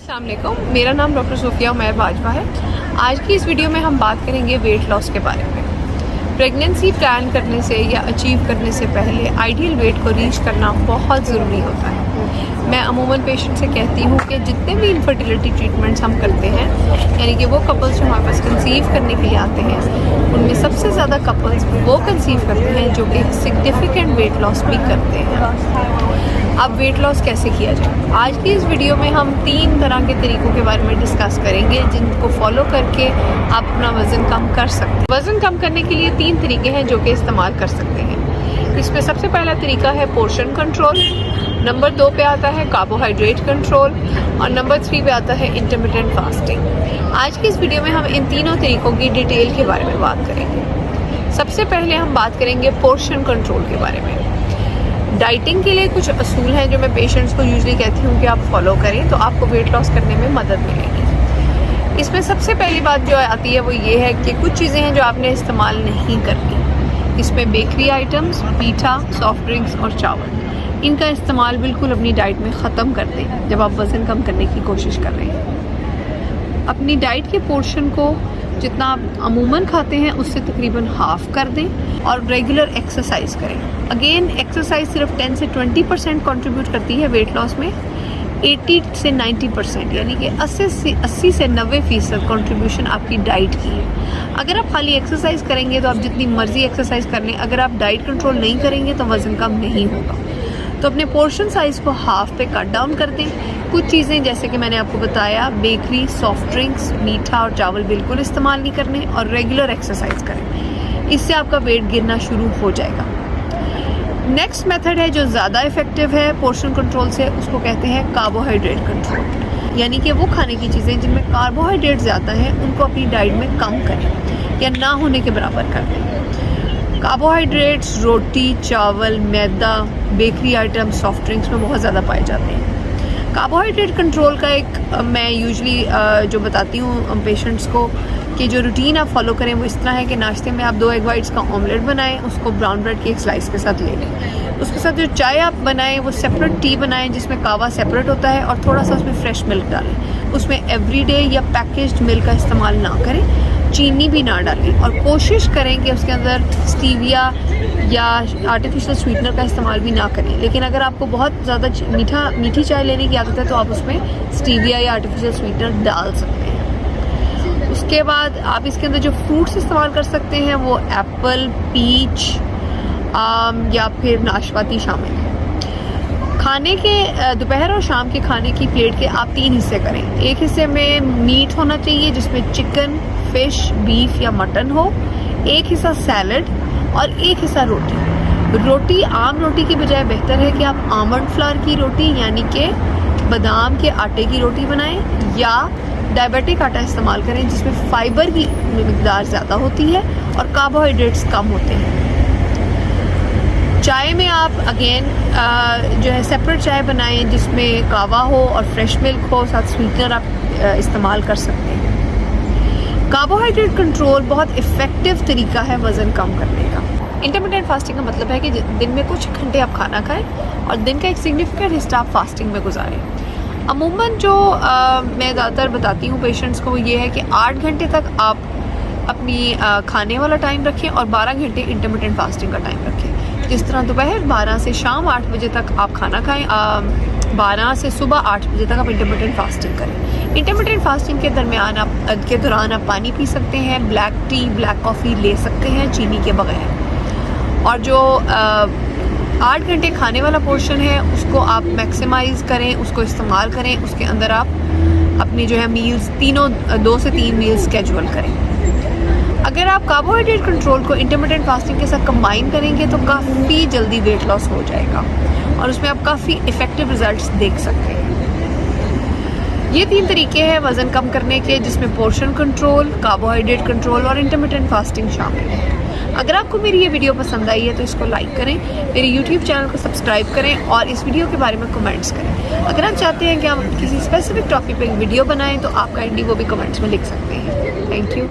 अस्सलाम वालेकुम, मेरा नाम डॉक्टर सूफिया उमैर बाजवा है। आज की इस वीडियो में हम बात करेंगे वेट लॉस के बारे में। प्रेगनेंसी प्लान करने से या अचीव करने से पहले आइडियल वेट को रीच करना बहुत ज़रूरी होता है। मैं अमूमन पेशेंट से कहती हूँ कि जितने भी इनफर्टिलिटी ट्रीटमेंट्स हम करते हैं, यानी कि वो कपल्स जो हमारे पास कंसीव करने के लिए आते हैं, उनमें सबसे ज़्यादा कपल्स वो कंसीव करते हैं जो कि सिग्निफिकेंट वेट लॉस भी करते हैं। अब वेट लॉस कैसे किया जाए, आज की इस वीडियो में हम 3 तरह के तरीक़ों के बारे में डिस्कस करेंगे जिनको फॉलो करके आप अपना वज़न कम कर सकते हैं। वज़न कम करने के लिए 3 तरीके हैं जो कि इस्तेमाल कर सकते हैं। इसमें सबसे पहला तरीका है पोर्शन कंट्रोल, नंबर 2 पे आता है कार्बोहाइड्रेट कंट्रोल और नंबर 3 पे आता है इंटरमिटेंट फास्टिंग। आज की इस वीडियो में हम इन तीनों तरीक़ों की डिटेल के बारे में बात करेंगे। सबसे पहले हम बात करेंगे पोर्शन कंट्रोल के बारे में। डाइटिंग के लिए कुछ असूल हैं जो मैं पेशेंट्स को यूजुअली कहती हूँ कि आप फॉलो करें तो आपको वेट लॉस करने में मदद मिलेगी। इसमें सबसे पहली बात जो आती है वो ये है कि कुछ चीज़ें हैं जो आपने इस्तेमाल नहीं करनी। इसमें बेकरी आइटम्स, मीठा, सॉफ्ट ड्रिंक्स और चावल, इनका इस्तेमाल बिल्कुल अपनी डाइट में ख़त्म कर दें जब आप वज़न कम करने की कोशिश कर रहे हैं। अपनी डाइट के पोर्शन को जितना आप अमूमन खाते हैं उससे तकरीबन हाफ़ कर दें और रेगुलर एक्सरसाइज करें। अगेन एक्सरसाइज सिर्फ 10 से 20% कंट्रीब्यूट करती है वेट लॉस में। 80 से 90% यानी कि 80 से 90% कंट्रीब्यूशन आपकी डाइट की है। अगर आप खाली एक्सरसाइज करेंगे तो आप जितनी मर्ज़ी एक्सरसाइज कर लें, अगर आप डाइट कंट्रोल नहीं करेंगे तो वज़न कम नहीं होगा। तो अपने पोर्शन साइज़ को हाफ पे कट डाउन कर दें। कुछ चीज़ें जैसे कि मैंने आपको बताया, बेकरी, सॉफ्ट ड्रिंक्स, मीठा और चावल बिल्कुल इस्तेमाल नहीं करने और रेगुलर एक्सरसाइज करें। इससे आपका वेट गिरना शुरू हो जाएगा। नेक्स्ट मेथड है जो ज़्यादा इफ़ेक्टिव है पोर्शन कंट्रोल से, उसको कहते हैं कार्बोहाइड्रेट कंट्रोल। यानी कि वो खाने की चीज़ें जिनमें कार्बोहाइड्रेट ज़्यादा है उनको अपनी डाइट में कम करें या ना होने के बराबर कर दें। कार्बोहाइड्रेट्स रोटी, चावल, मैदा, बेकरी आइटम, सॉफ्ट ड्रिंक्स में बहुत ज़्यादा पाए जाते हैं। कार्बोहाइड्रेट कंट्रोल का एक मैं यूजुअली जो बताती हूँ पेशेंट्स को कि जो रूटीन आप फॉलो करें वो इस तरह है कि नाश्ते में आप 2 एग वाइट्स का ऑमलेट बनाएं, उसको ब्राउन ब्रेड की एक स्लाइस के साथ ले लें। उसके साथ जो चाय आप बनाएं वो सेपरेट टी बनाएं जिसमें कावा सेपरेट होता है और थोड़ा सा उसमें फ्रेश मिल्क डालें। उसमें एवरीडे या पैकेज्ड मिल्क का इस्तेमाल ना करें, चीनी भी ना डालें और कोशिश करें कि उसके अंदर स्टीविया या आर्टिफिशियल स्वीटनर का इस्तेमाल भी ना करें। लेकिन अगर आपको बहुत ज़्यादा मीठी चाय लेने की आदत है तो आप उसमें स्टीविया या आर्टिफिशियल स्वीटनर डाल सकते हैं। उसके बाद आप इसके अंदर जो फ्रूट्स इस्तेमाल कर सकते हैं वो एप्पल, पीच, आम या फिर नाशपाती शामिल है। खाने के दोपहर और शाम के खाने की प्लेट के आप 3 हिस्से करें। एक हिस्से में मीट होना चाहिए जिसमें चिकन, फिश, बीफ या मटन हो। एक हिस्सा सैलड और एक हिस्सा रोटी। आम रोटी की बजाय बेहतर है कि आप आमंड फ्लावर की रोटी यानी कि बादाम के आटे की रोटी बनाएं या डायबिटिक आटा इस्तेमाल करें जिसमें फाइबर की मिकदार ज़्यादा होती है और कार्बोहाइड्रेट्स कम होते हैं। चाय में आप अगेन जो है सेपरेट चाय बनाएं जिसमें कावा हो और फ्रेश मिल्क हो, साथ स्वीटनर आप इस्तेमाल कर सकते हैं। कार्बोहाइड्रेट कंट्रोल बहुत इफ़ेक्टिव तरीका है वज़न कम करने का। इंटरमिटेंट फास्टिंग का मतलब है कि दिन में कुछ घंटे आप खाना खाएं और दिन का एक सिग्निफिकेंट हिस्सा आप फास्टिंग में गुजारें। अमूमन जो मैं ज़्यादातर बताती हूँ पेशेंट्स को वो ये है कि 8 घंटे तक आप अपनी खाने वाला टाइम रखें और 12 घंटे इंटरमिटेंट फास्टिंग का टाइम रखें। जिस तरह दोपहर 12 से शाम 8 बजे तक आप खाना खाएं, 12 से सुबह 8 बजे तक आप इंटरमिटेंट फास्टिंग करें। इंटरमिटेंट फास्टिंग के दौरान आप पानी पी सकते हैं, ब्लैक टी, ब्लैक कॉफ़ी ले सकते हैं चीनी के बगैर। और जो 8 घंटे खाने वाला पोर्शन है उसको आप मैक्सिमाइज़ करें, उसको इस्तेमाल करें। उसके अंदर आप अपनी जो है मील्स 2 से 3 मील्स स्केड्यूल करें। अगर आप कार्बोहाइड्रेट कंट्रोल को इंटरमिटेंट फास्टिंग के साथ कंबाइन करेंगे तो काफ़ी जल्दी वेट लॉस हो जाएगा और उसमें आप काफ़ी इफ़ेक्टिव रिजल्ट्स देख सकते हैं। ये 3 तरीके हैं वज़न कम करने के जिसमें पोर्शन कंट्रोल, कार्बोहाइड्रेट कंट्रोल और इंटरमिटेंट फास्टिंग शामिल है। अगर आपको मेरी ये वीडियो पसंद आई है तो इसको लाइक करें, मेरे YouTube चैनल को सब्सक्राइब करें और इस वीडियो के बारे में कमेंट्स करें। अगर आप चाहते हैं कि हम किसी स्पेसिफिक टॉपिक पे वीडियो बनाएं तो आप काइंडली वो भी कमेंट्स में लिख सकते हैं। Thank you.